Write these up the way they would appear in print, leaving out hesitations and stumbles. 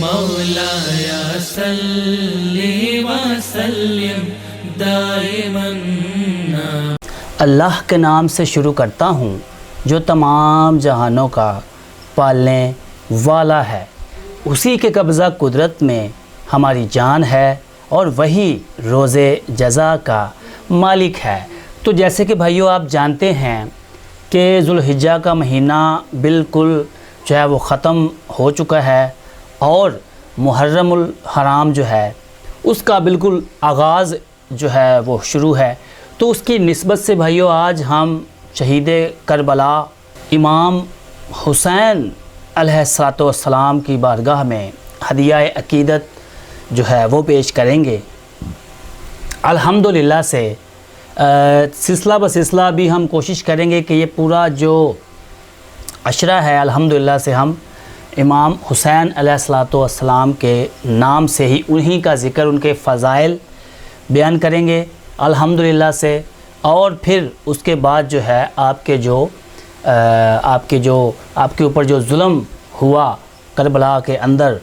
مولایا صلی وسلم دائما۔ اللہ کے نام سے شروع کرتا ہوں جو تمام جہانوں کا پالنے والا ہے، اسی کے قبضہ قدرت میں ہماری جان ہے اور وہی روز جزا کا مالک ہے۔ تو جیسے کہ بھائیو آپ جانتے ہیں کہ ذوالحجہ کا مہینہ بالکل جو ہے وہ ختم ہو چکا ہے اور محرم الحرام جو ہے اس کا بالکل آغاز جو ہے وہ شروع ہے۔ تو اس کی نسبت سے بھائیو آج ہم شہید کربلا امام حسین علیہ السلام کی بارگاہ میں ہدیہ عقیدت جو ہے وہ پیش کریں گے۔ الحمدللہ سے سلسلہ بسلسلہ بھی ہم کوشش کریں گے کہ یہ پورا جو عشرہ ہے الحمدللہ سے ہم امام حسین علیہ السلام کے نام سے ہی انہی کا ذکر، ان کے فضائل بیان کریں گے الحمدللہ سے، اور پھر اس کے بعد جو ہے آپ کے اوپر جو ظلم ہوا کربلا کے اندر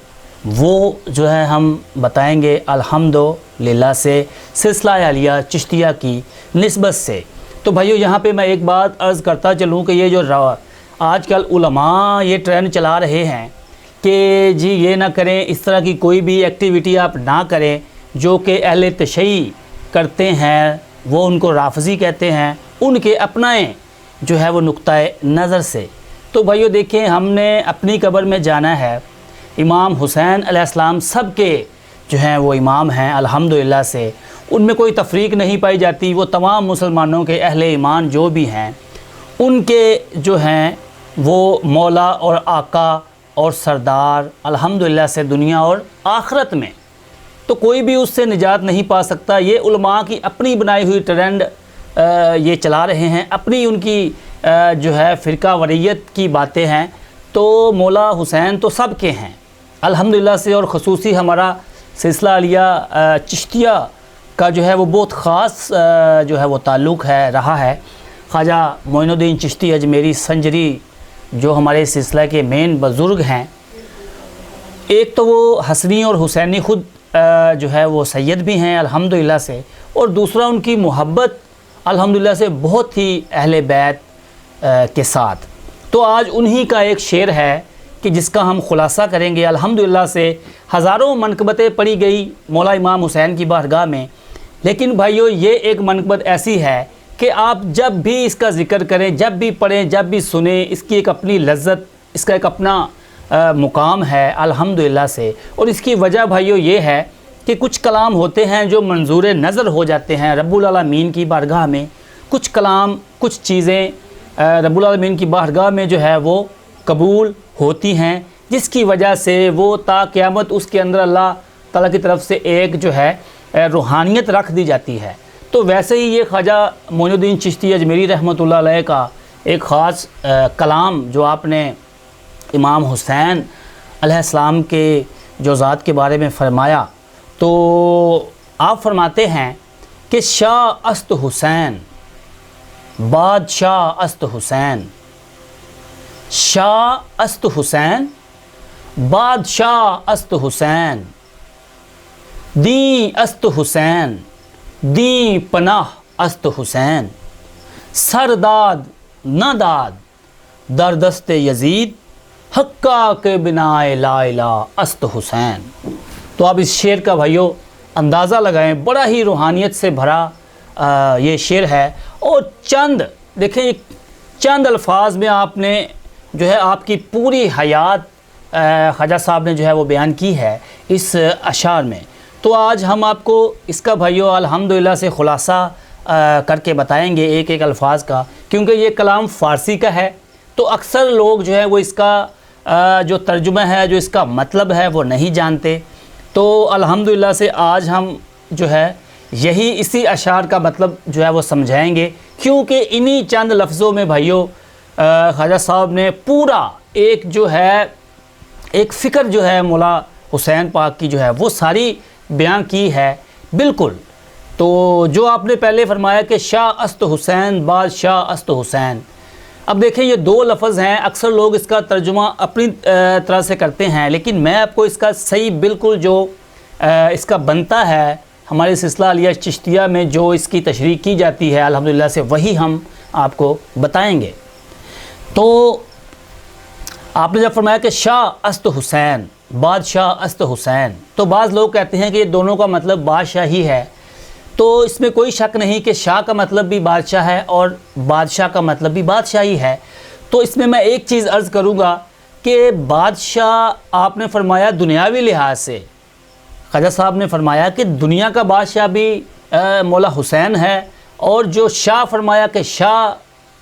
وہ جو ہے ہم بتائیں گے الحمدللہ سے سلسلہ عالیہ چشتیہ کی نسبت سے۔ تو بھائیو یہاں پہ میں ایک بات عرض کرتا چلوں کہ یہ جو آج کل علماء یہ ٹرینڈ چلا رہے ہیں کہ جی یہ نہ کریں، اس طرح کی کوئی بھی ایکٹیویٹی آپ نہ کریں جو کہ اہل تشیع کرتے ہیں، وہ ان کو رافضی کہتے ہیں، ان کے اپنائیں جو ہے وہ نقطہ نظر سے۔ تو بھائیو دیکھیں، ہم نے اپنی قبر میں جانا ہے، امام حسین علیہ السلام سب کے جو ہیں وہ امام ہیں الحمدللہ سے، ان میں کوئی تفریق نہیں پائی جاتی، وہ تمام مسلمانوں کے اہل ایمان جو بھی ہیں ان کے جو ہیں وہ مولا اور آقا اور سردار الحمدللہ سے دنیا اور آخرت میں، تو کوئی بھی اس سے نجات نہیں پا سکتا۔ یہ علماء کی اپنی بنائی ہوئی ٹرینڈ یہ چلا رہے ہیں، اپنی ان کی جو ہے فرقہ وریت کی باتیں ہیں۔ تو مولا حسین تو سب کے ہیں الحمدللہ سے، اور خصوصی ہمارا سلسلہ عالیہ چشتیہ کا جو ہے وہ بہت خاص جو ہے وہ تعلق ہے رہا ہے۔ خواجہ معین الدین چشتی اجمیری سنجری جو ہمارے سلسلہ کے مین بزرگ ہیں، ایک تو وہ حسنی اور حسینی خود جو ہے وہ سید بھی ہیں الحمدللہ سے، اور دوسرا ان کی محبت الحمدللہ سے بہت ہی اہل بیت کے ساتھ۔ تو آج انہی کا ایک شعر ہے کہ جس کا ہم خلاصہ کریں گے الحمدللہ سے۔ ہزاروں منقبتیں پڑھی گئی مولا امام حسین کی بارگاہ میں، لیکن بھائیو یہ ایک منقبت ایسی ہے کہ آپ جب بھی اس کا ذکر کریں، جب بھی پڑھیں، جب بھی سنیں، اس کی ایک اپنی لذت، اس کا ایک اپنا مقام ہے الحمدللہ سے۔ اور اس کی وجہ بھائیو یہ ہے کہ کچھ کلام ہوتے ہیں جو منظور نظر ہو جاتے ہیں رب العالمین کی بارگاہ میں، کچھ کلام، کچھ چیزیں رب العالمین کی بارگاہ میں جو ہے وہ قبول ہوتی ہیں، جس کی وجہ سے وہ تا قیامت اس کے اندر اللہ تعالیٰ کی طرف سے ایک جو ہے روحانیت رکھ دی جاتی ہے۔ تو ویسے ہی یہ خواجہ معین الدین چشتی اجمیری رحمۃ اللہ علیہ کا ایک خاص کلام جو آپ نے امام حسین علیہ السلام کے جو ذات کے بارے میں فرمایا، تو آپ فرماتے ہیں کہ شاہ است حسین، بادشاہ است حسین، شاہ است حسین، بادشاہ است حسین، دین است حسین، دین پناہ است حسین، سرداد نہ داد در دست یزید، حقا کے بنا لا الہ است حسین۔ تو آپ اس شعر کا بھائیو اندازہ لگائیں، بڑا ہی روحانیت سے بھرا یہ شعر ہے، اور دیکھیں چند الفاظ میں آپ نے جو ہے آپ کی پوری حیات خواجہ صاحب نے جو ہے وہ بیان کی ہے اس اشعار میں۔ تو آج ہم آپ کو اس کا بھائیو الحمدللہ سے خلاصہ کر کے بتائیں گے ایک ایک الفاظ کا، کیونکہ یہ کلام فارسی کا ہے، تو اکثر لوگ جو ہے وہ اس کا جو ترجمہ ہے، جو اس کا مطلب ہے وہ نہیں جانتے۔ تو الحمدللہ سے آج ہم جو ہے اسی اشعار کا مطلب جو ہے وہ سمجھائیں گے، کیونکہ انہی چند لفظوں میں بھائیو خواجہ صاحب نے پورا ایک جو ہے ایک فکر جو ہے مولا حسین پاک کی جو ہے وہ ساری بیان کی ہے بالکل۔ تو جو آپ نے پہلے فرمایا کہ شاہ است حسین، بادشاہ است حسین، اب دیکھیں یہ دو لفظ ہیں، اکثر لوگ اس کا ترجمہ اپنی طرح سے کرتے ہیں، لیکن میں آپ کو اس کا صحیح بالکل جو اس کا بنتا ہے ہمارے سلسلہ علیہ چشتیہ میں جو اس کی تشریح کی جاتی ہے الحمدللہ سے، وہی ہم آپ کو بتائیں گے۔ تو آپ نے جب فرمایا کہ شاہ است حسین، بادشاہ است حسین، تو بعض لوگ کہتے ہیں کہ یہ دونوں کا مطلب بادشاہ ہی ہے، تو اس میں کوئی شک نہیں کہ شاہ کا مطلب بھی بادشاہ ہے اور بادشاہ کا مطلب بھی بادشاہ ہی ہے۔ تو اس میں ایک چیز عرض کروں گا کہ بادشاہ آپ نے فرمایا دنیاوی لحاظ سے، خواجہ صاحب نے فرمایا کہ دنیا کا بادشاہ بھی مولا حسین ہے، اور جو شاہ فرمایا کہ شاہ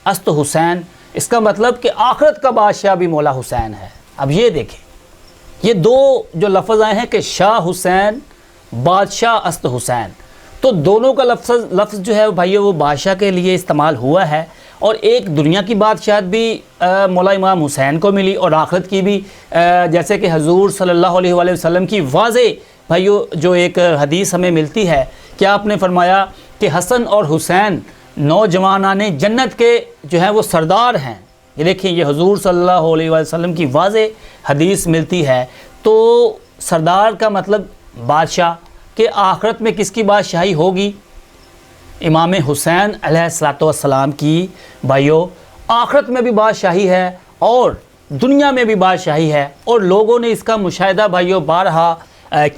است حسین، اس کا مطلب کہ آخرت کا بادشاہ بھی مولا حسین ہے۔ اب یہ دیکھیں، یہ دو جو لفظ آئے ہیں کہ شاہ حسین، بادشاہ است حسین، تو دونوں کا لفظ جو ہے بھائیو وہ بادشاہ کے لیے استعمال ہوا ہے، اور ایک دنیا کی بادشاہت بھی مولا امام حسین کو ملی، اور آخرت کی بھی، جیسے کہ حضور صلی اللہ علیہ وآلہ وسلم کی واضح بھائیو جو ایک حدیث ہمیں ملتی ہے کہ آپ نے فرمایا کہ حسن اور حسین نوجوانان جنت کے جو ہیں وہ سردار ہیں۔ یہ دیکھیں، یہ حضور صلی اللہ علیہ وآلہ وسلم کی واضح حدیث ملتی ہے۔ تو سردار کا مطلب بادشاہ، کہ آخرت میں کس کی بادشاہی ہوگی؟ امام حسین علیہ السلام کی بھائیو آخرت میں بھی بادشاہی ہے اور دنیا میں بھی بادشاہی ہے، اور لوگوں نے اس کا مشاہدہ بھائیو بارہا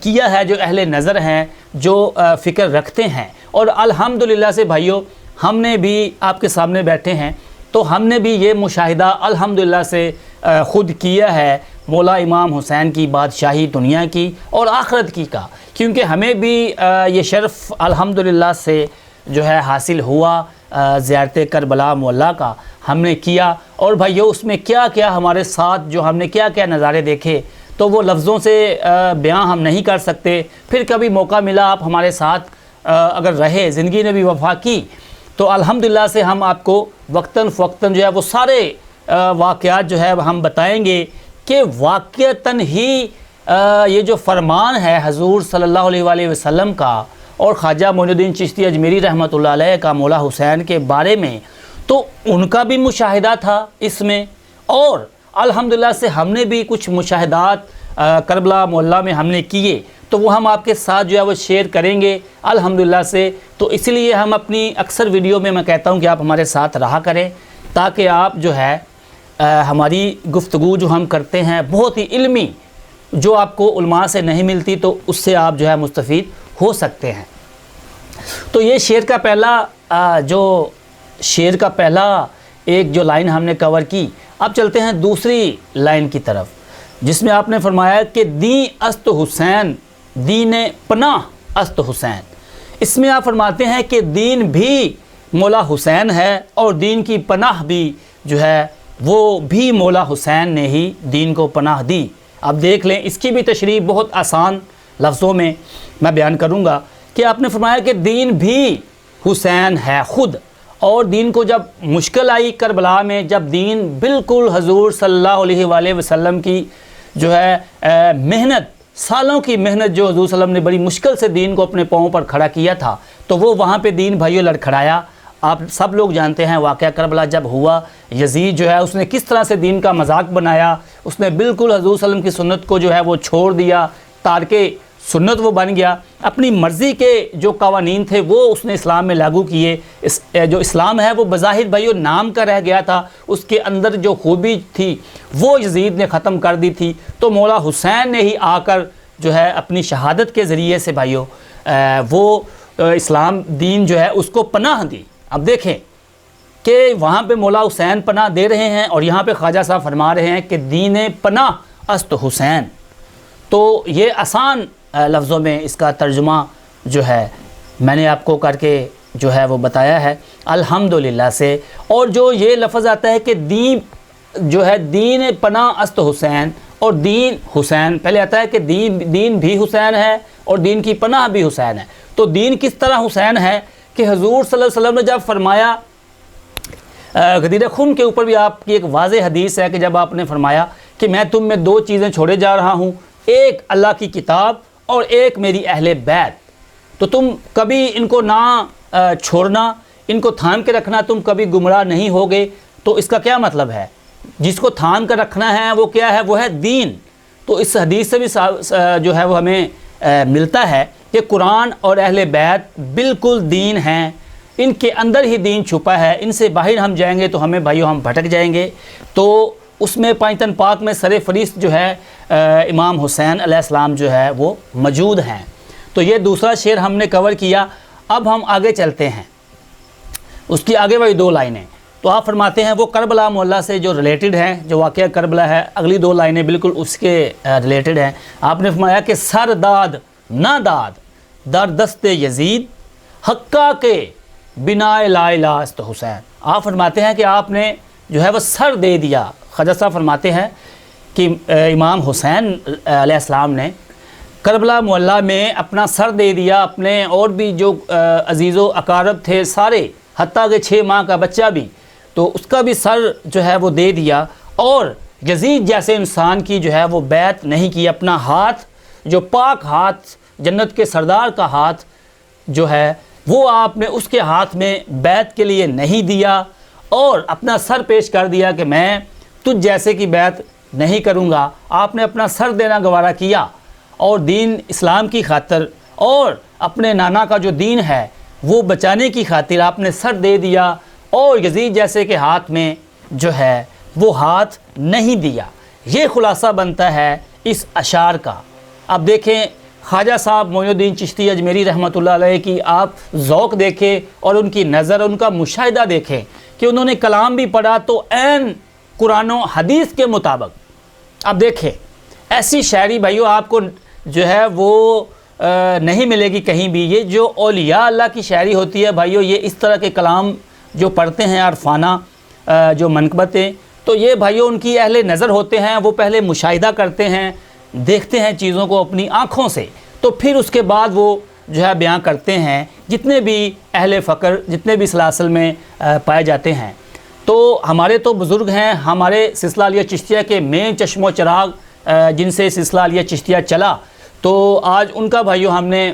کیا ہے، جو اہل نظر ہیں، جو فکر رکھتے ہیں، اور الحمدللہ سے بھائیو ہم نے بھی آپ کے سامنے بیٹھے ہیں، تو ہم نے بھی یہ مشاہدہ الحمدللہ سے خود کیا ہے مولا امام حسین کی بادشاہی دنیا کی اور آخرت کی کا، کیونکہ ہمیں بھی یہ شرف الحمدللہ سے جو ہے حاصل ہوا زیارت کربلا معلیٰ کا ہم نے کیا، اور بھائیو اس میں کیا کیا ہمارے ساتھ جو ہم نے کیا کیا نظارے دیکھے، تو وہ لفظوں سے بیان ہم نہیں کر سکتے۔ پھر کبھی موقع ملا آپ ہمارے ساتھ اگر رہے، زندگی نے بھی وفا کی، تو الحمدللہ سے ہم آپ کو وقتاً فوقتاً جو ہے وہ سارے واقعات جو ہے ہم بتائیں گے کہ واقعتاً ہی یہ جو فرمان ہے حضور صلی اللہ علیہ وآلہ وسلم کا اور خواجہ معین الدین چشتی اجمیری رحمۃ اللہ علیہ کا مولا حسین کے بارے میں، تو ان کا بھی مشاہدہ تھا اس میں، اور الحمدللہ سے ہم نے بھی کچھ مشاہدات کربلا معلیٰ میں ہم نے کیے، تو وہ ہم آپ کے ساتھ جو ہے وہ شیئر کریں گے الحمدللہ سے۔ تو اس لیے ہم اپنی اکثر ویڈیو میں کہتا ہوں کہ آپ ہمارے ساتھ رہا کریں، تاکہ آپ جو ہے ہماری گفتگو جو ہم کرتے ہیں بہت ہی علمی، جو آپ کو علماء سے نہیں ملتی، تو اس سے آپ جو ہے مستفید ہو سکتے ہیں۔ تو یہ شعر کا پہلا ایک جو لائن ہم نے کور کی، اب چلتے ہیں دوسری لائن کی طرف، جس میں آپ نے فرمایا کہ دین است حسین، دین پناہ است حسین۔ اس میں آپ فرماتے ہیں کہ دین بھی مولا حسین ہے، اور دین کی پناہ بھی جو ہے وہ بھی مولا حسین نے ہی دین کو پناہ دی۔ اب دیکھ لیں، اس کی بھی تشریح بہت آسان لفظوں میں بیان کروں گا کہ آپ نے فرمایا کہ دین بھی حسین ہے خود، اور دین کو جب مشکل آئی کربلا میں، جب دین بالکل حضور صلی اللہ علیہ وآلہ وسلم کی جو ہے محنت، سالوں کی محنت جو حضور صلی اللہ علیہ وسلم نے بڑی مشکل سے دین کو اپنے پاؤں پر کھڑا کیا تھا، تو وہ وہاں پہ دین بھائیو لڑکھڑایا۔ آپ سب لوگ جانتے ہیں واقعہ کربلا جب ہوا، یزید جو ہے اس نے کس طرح سے دین کا مذاق بنایا، اس نے بالکل حضور صلی اللہ علیہ وسلم کی سنت کو جو ہے وہ چھوڑ دیا، تارک سنت وہ بن گیا، اپنی مرضی کے جو قوانین تھے وہ اس نے اسلام میں لاگو کیے۔ جو اسلام ہے وہ بظاہر بھائیو نام کا رہ گیا تھا، اس کے اندر جو خوبی تھی وہ یزید نے ختم کر دی تھی، تو مولا حسین نے ہی آ کر جو ہے اپنی شہادت کے ذریعے سے بھائیو وہ اسلام دین جو ہے اس کو پناہ دی۔ اب دیکھیں کہ وہاں پہ مولا حسین پناہ دے رہے ہیں، اور یہاں پہ خواجہ صاحب فرما رہے ہیں کہ دین پناہ است حسین۔ تو یہ آسان لفظوں میں اس کا ترجمہ جو ہے میں نے آپ کو کر کے جو ہے وہ بتایا ہے الحمدللہ سے۔ اور جو یہ لفظ آتا ہے کہ دین جو ہے دین پناہ است حسین، اور دین حسین پہلے آتا ہے کہ دین بھی حسین ہے اور دین کی پناہ بھی حسین ہے۔ تو دین کس طرح حسین ہے کہ حضور صلی اللہ علیہ وسلم نے جب فرمایا، غدیر خم کے اوپر بھی آپ کی ایک واضح حدیث ہے کہ جب آپ نے فرمایا کہ میں تم میں دو چیزیں چھوڑے جا رہا ہوں، ایک اللہ کی کتاب اور ایک میری اہل بیت، تو تم کبھی ان کو نہ چھوڑنا، ان کو تھام کے رکھنا، تم کبھی گمراہ نہیں ہوگے۔ تو اس کا کیا مطلب ہے؟ جس کو تھام کر رکھنا ہے وہ کیا ہے؟ وہ ہے دین۔ تو اس حدیث سے بھی جو ہے وہ ہمیں ملتا ہے کہ قرآن اور اہل بیت بالکل دین ہیں، ان کے اندر ہی دین چھپا ہے، ان سے باہر ہم جائیں گے تو ہمیں بھائیو ہم بھٹک جائیں گے۔ تو اس میں پانچتن پاک میں سر فہرست جو ہے امام حسین علیہ السلام جو ہے وہ موجود ہیں۔ تو یہ دوسرا شعر ہم نے کور کیا۔ اب ہم آگے چلتے ہیں، اس کی آگے والی 2 لائنیں۔ تو آپ فرماتے ہیں وہ کربلا معلیٰ سے جو ریلیٹڈ ہیں، جو واقعہ کربلا ہے، اگلی 2 لائنیں بالکل اس کے ریلیٹڈ ہیں۔ آپ نے فرمایا کہ سر داد نہ داد در دست یزید حقہ کے بنا لا الہ است حسین۔ آپ فرماتے ہیں کہ آپ نے جو ہے وہ سر دے دیا۔ خواجہ صاحب فرماتے ہیں کہ امام حسین علیہ السلام نے کربلا معلیٰ میں اپنا سر دے دیا، اپنے اور بھی جو عزیز و اقارب تھے سارے، حتیٰ کہ 6 ماہ کا بچہ بھی، تو اس کا بھی سر جو ہے وہ دے دیا، اور یزید جیسے انسان کی جو ہے وہ بیعت نہیں کی۔ اپنا ہاتھ، جو پاک ہاتھ، جنت کے سردار کا ہاتھ جو ہے وہ آپ نے اس کے ہاتھ میں بیعت کے لیے نہیں دیا، اور اپنا سر پیش کر دیا کہ میں تجھ جیسے کی بیعت نہیں کروں گا۔ آپ نے اپنا سر دینا گوارا کیا، اور دین اسلام کی خاطر اور اپنے نانا کا جو دین ہے وہ بچانے کی خاطر آپ نے سر دے دیا، اور یزید جیسے کے ہاتھ میں جو ہے وہ ہاتھ نہیں دیا۔ یہ خلاصہ بنتا ہے اس اشعار کا۔ اب دیکھیں خواجہ صاحب معین الدین چشتی اجمیری رحمۃ اللہ علیہ کی آپ ذوق دیکھیں اور ان کی نظر، ان کا مشاہدہ دیکھیں کہ انہوں نے کلام بھی پڑھا تو عین قرآن و حدیث کے مطابق۔ اب دیکھیں ایسی شاعری بھائیو آپ کو جو ہے وہ نہیں ملے گی کہیں بھی۔ یہ جو اولیاء اللہ کی شاعری ہوتی ہے بھائیو، یہ اس طرح کے کلام جو پڑھتے ہیں عرفانہ جو منقبتیں، تو یہ بھائیو ان کی اہل نظر ہوتے ہیں، وہ پہلے مشاہدہ کرتے ہیں، دیکھتے ہیں چیزوں کو اپنی آنکھوں سے، تو پھر اس کے بعد وہ جو ہے بیان کرتے ہیں۔ جتنے بھی اہل فقر، جتنے بھی سلاسل میں پائے جاتے ہیں، تو ہمارے تو بزرگ ہیں، ہمارے سلسلہ علیہ چشتیہ کے مین چشم و چراغ جن سے سلسلہ علیہ چشتیہ چلا، تو آج ان کا بھائیو ہم نے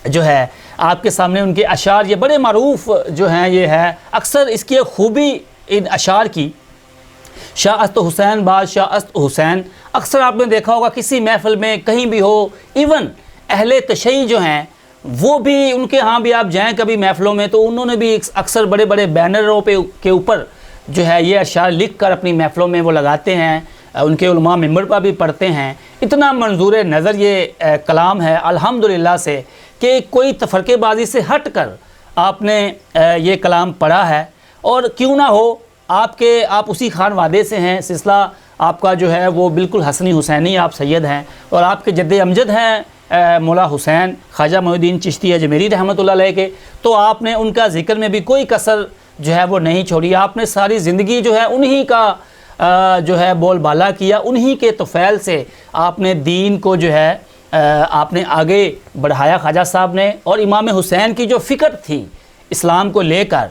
جو ہے آپ کے سامنے ان کے اشعار، یہ بڑے معروف جو ہیں، یہ ہے اکثر اس کی خوبی ان اشعار کی، شاہ است حسین بادشاہ است حسین، اکثر آپ نے دیکھا ہوگا کسی محفل میں کہیں بھی ہو، ایون اہل تشیع جو ہیں وہ بھی ان کے ہاں بھی آپ جائیں کبھی محفلوں میں، تو انہوں نے بھی اکثر بڑے بڑے بینروں کے اوپر جو ہے یہ اشعار لکھ کر اپنی محفلوں میں وہ لگاتے ہیں، ان کے علماء ممبر پر بھی پڑھتے ہیں۔ اتنا منظور نظر یہ کلام ہے الحمدللہ سے کہ کوئی تفرقے بازی سے ہٹ کر آپ نے یہ کلام پڑھا ہے، اور کیوں نہ ہو آپ اسی خان وادے سے ہیں، سلسلہ آپ کا جو ہے وہ بالکل حسنی حسینی آپ سید ہیں، اور آپ کے جد امجد ہیں مولا حسین خواجہ معین الدین چشتی اجمیری رحمۃ اللہ علیہ کے، تو آپ نے ان کا ذکر میں بھی کوئی کسر جو ہے وہ نہیں چھوڑی۔ آپ نے ساری زندگی جو ہے انہی کا جو ہے بول بالا کیا، انہی کے طفیل سے آپ نے دین کو جو ہے آپ نے آگے بڑھایا خواجہ صاحب نے، اور امام حسین کی جو فکر تھی اسلام کو لے کر،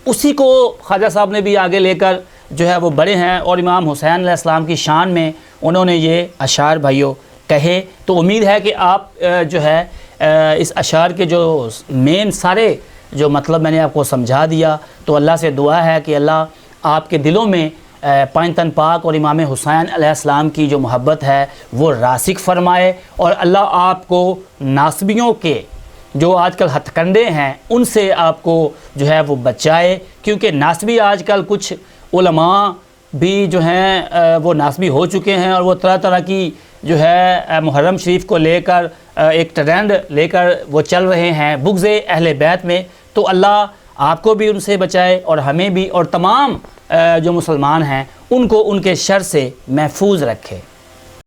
اسی کو خواجہ صاحب نے بھی آگے لے کر جو ہے وہ بڑے ہیں، اور امام حسین علیہ السلام کی شان میں انہوں نے یہ اشعار بھائیو کہے۔ تو امید ہے کہ آپ جو ہے اس اشعار کے جو مین سارے جو مطلب میں نے آپ کو سمجھا دیا، تو اللہ سے دعا ہے کہ اللہ آپ کے دلوں میں پانچتن پاک اور امام حسین علیہ السلام کی جو محبت ہے وہ راسخ فرمائے، اور اللہ آپ کو ناسبیوں کے جو آج کل ہتھ کنڈے ہیں ان سے آپ کو جو ہے وہ بچائے، کیونکہ ناسبی آج کل کچھ علماء بھی جو ہیں وہ ناسبی ہو چکے ہیں، اور وہ طرح طرح کی جو ہے محرم شریف کو لے کر ایک ٹرینڈ لے کر وہ چل رہے ہیں بغض اہل بیت میں۔ تو اللہ آپ کو بھی ان سے بچائے، اور ہمیں بھی، اور تمام جو مسلمان ہیں ان کو ان کے شر سے محفوظ رکھے۔